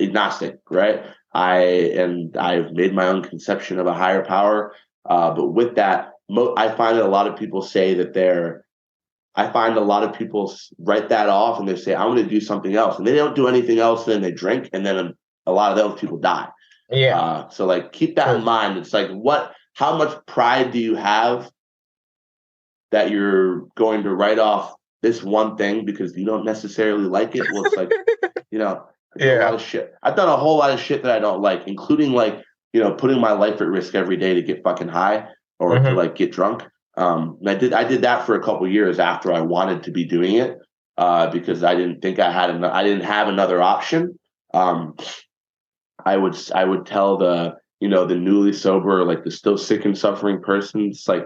agnostic, right? I've made my own conception of a higher power. But with that, I find that a lot of people say that I find a lot of people write that off and they say, I'm going to do something else. And they don't do anything else, then they drink, and then a lot of those people die. Yeah. So like keep that in mind. It's like how much pride do you have that you're going to write off this one thing because you don't necessarily like it? Well, it's like, I do a lot of shit. I've done a whole lot of shit that I don't like, including like, putting my life at risk every day to get fucking high or to like get drunk. And I did that for a couple of years after I wanted to be doing it, because I didn't think I didn't have another option. I would tell the newly sober, like the still sick and suffering persons, like,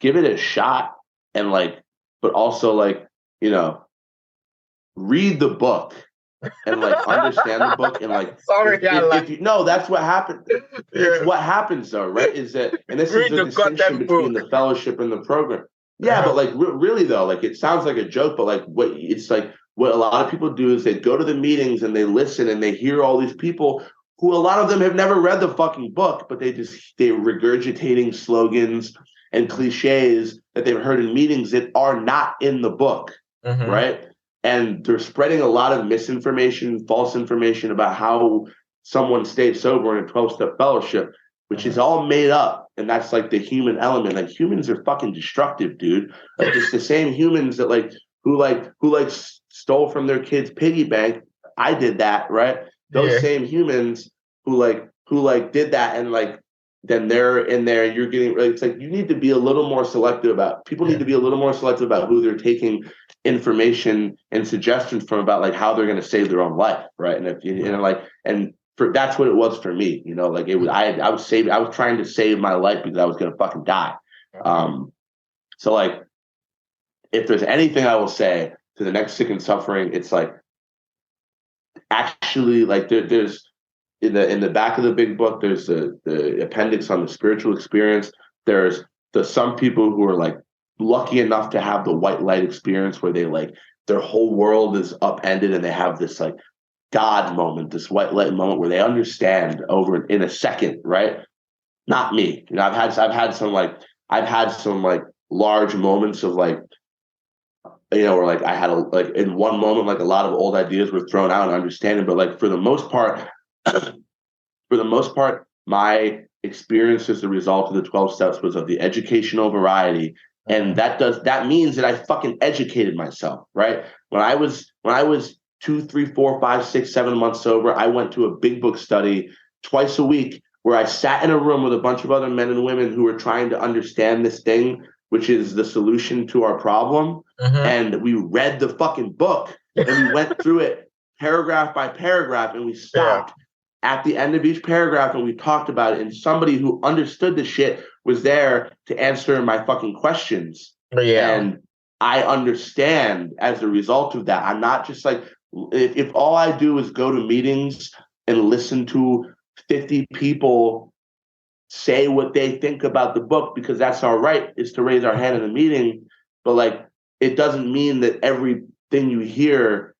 give it a shot, and like, but also like, read the book and like understand the book, and like, if you no, that's what happened. It's what happens though, right? Is that, and this is the distinction between the fellowship and the program. Yeah, but like really though, like it sounds like a joke, but like what a lot of people do is they go to the meetings and they listen and they hear all these people who, a lot of them have never read the fucking book, but they're regurgitating slogans and cliches that they've heard in meetings that are not in the book, right? And they're spreading a lot of misinformation, false information about how someone stays sober in a 12-step fellowship, which is all made up. And that's like the human element. Like humans are fucking destructive, dude. Like it's the same humans that who stole from their kids' piggy bank. I did that, right? Those same humans who did that, and like then they're in there, and you're getting, it's like you need to be a little more selective about, people need to be a little more selective about who they're taking information and suggestions from about like how they're going to save their own life, right? And if that's what it was for me, like it was, I was trying to save my life because I was going to fucking die. So like, if there's anything I will say to the next sick and suffering, it's like, actually, like there's in the back of the big book, there's the appendix on the spiritual experience. There's some people who are like lucky enough to have the white light experience where they like their whole world is upended and they have this like God moment, this white light moment where they understand over in a second, right? Not me. I've had some like large moments of like, where like I had in one moment, like a lot of old ideas were thrown out and understanding, but like for the most part, my experience as a result of the 12 steps was of the educational variety. And that means that I fucking educated myself, right? When I was 2, 3, 4, 5, 6, 7 months sober, I went to a big book study twice a week where I sat in a room with a bunch of other men and women who were trying to understand this thing, which is the solution to our problem. And we read the fucking book and we went through it paragraph by paragraph, and we stopped at the end of each paragraph and we talked about it. And somebody who understood the shit was there to answer my fucking questions. And I understand as a result of that. I'm not just like, if all I do is go to meetings and listen to 50 people say what they think about the book, because that's our right, is to raise our hand in a meeting. But like, it doesn't mean that everything you hear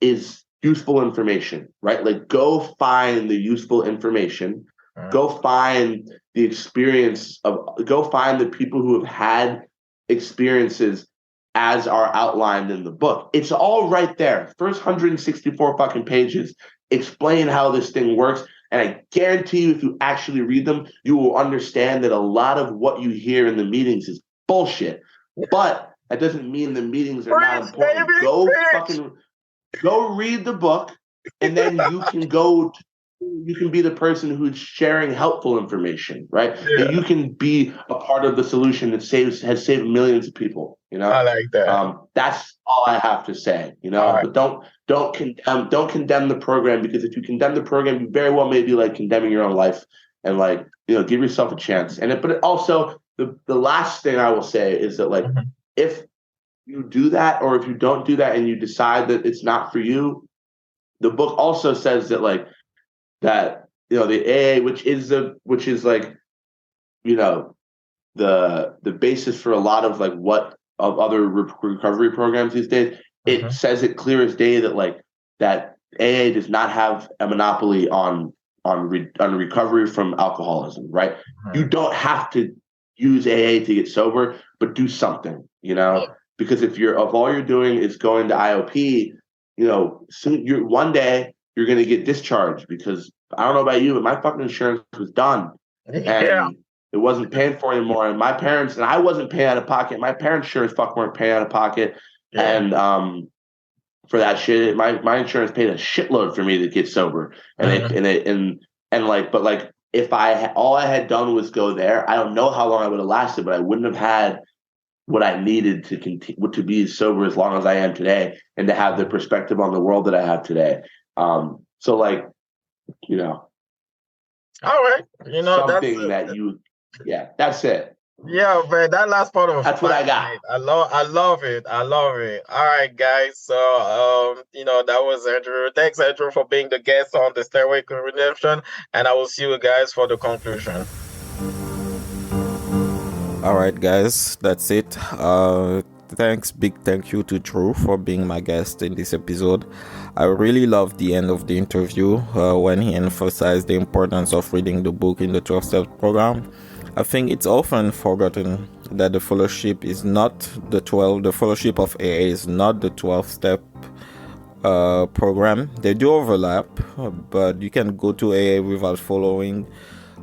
is useful information, right? Like, go find the useful information. Go find the go find the people who have had experiences as are outlined in the book. It's all right there. First 164 fucking pages explain how this thing works. And I guarantee you, if you actually read them, you will understand that a lot of what you hear in the meetings is bullshit. But that doesn't mean the meetings are not important. Go read the book, and then you can be the person who's sharing helpful information, right? You can be a part of the solution that has saved millions of people. I like that. That's all I have to say. But don't condemn the program, because if you condemn the program, you very well may be like condemning your own life, and like, give yourself a chance. But also the last thing I will say is that like, if you do that, or if you don't do that and you decide that it's not for you, the book also says that like that, the AA, which is like, the basis for a lot of like what of other recovery programs these days, it says it clear as day that like that AA does not have a monopoly on recovery from alcoholism, right? You don't have to use AA to get sober, but do something, because if all you're doing is going to IOP, soon one day you're going to get discharged because I don't know about you, but my fucking insurance was done, Yeah. and it wasn't paying for anymore. And my parents and I wasn't paying out of pocket. My parents sure as fuck weren't paying out of pocket, Yeah. and for that shit, my insurance paid a shitload for me to get sober, and but like if all I had done was go there, I don't know how long I would have lasted, but I wouldn't have had what I needed to continue to be as sober as long as I am today, and to have the perspective on the world that I have today. So like, you know, All right. something that you, yeah, that's it. Yeah, man, that last part was That's what I got. fascinating. I love it. I love it. All right, guys. So, that was Andrew. Thanks, Andrew, for being the guest on the Stairway to Redemption. And I will see you guys for the conclusion. All right, guys, that's it. Big thank you to Drew for being my guest in this episode. I really loved the end of the interview when he emphasized the importance of reading the book in the 12-step program. I think it's often forgotten that the fellowship is not the fellowship of AA is not the 12-step program. They do overlap, but you can go to AA without following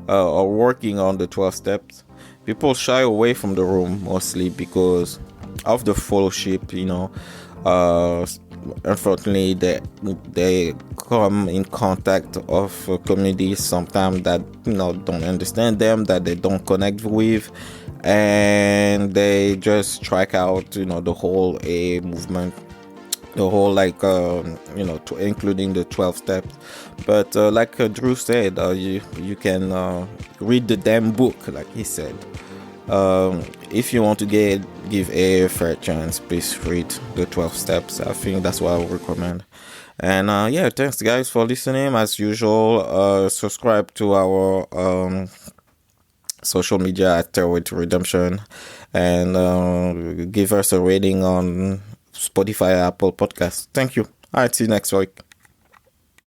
or working on the 12 steps. People shy away from the room mostly because of the fellowship, unfortunately they come in contact of communities sometimes that don't understand them, that they don't connect with, and they just strike out the whole A movement, the whole including the 12 steps. But like Drew said, you can read the damn book, like he said. If you want to give a fair chance, please read the 12 steps. I think that's what I would recommend. And thanks guys for listening. As usual, subscribe to our social media at Stairway to Redemption, and give us a rating on Spotify, Apple Podcasts. Thank you. All right, see you next week.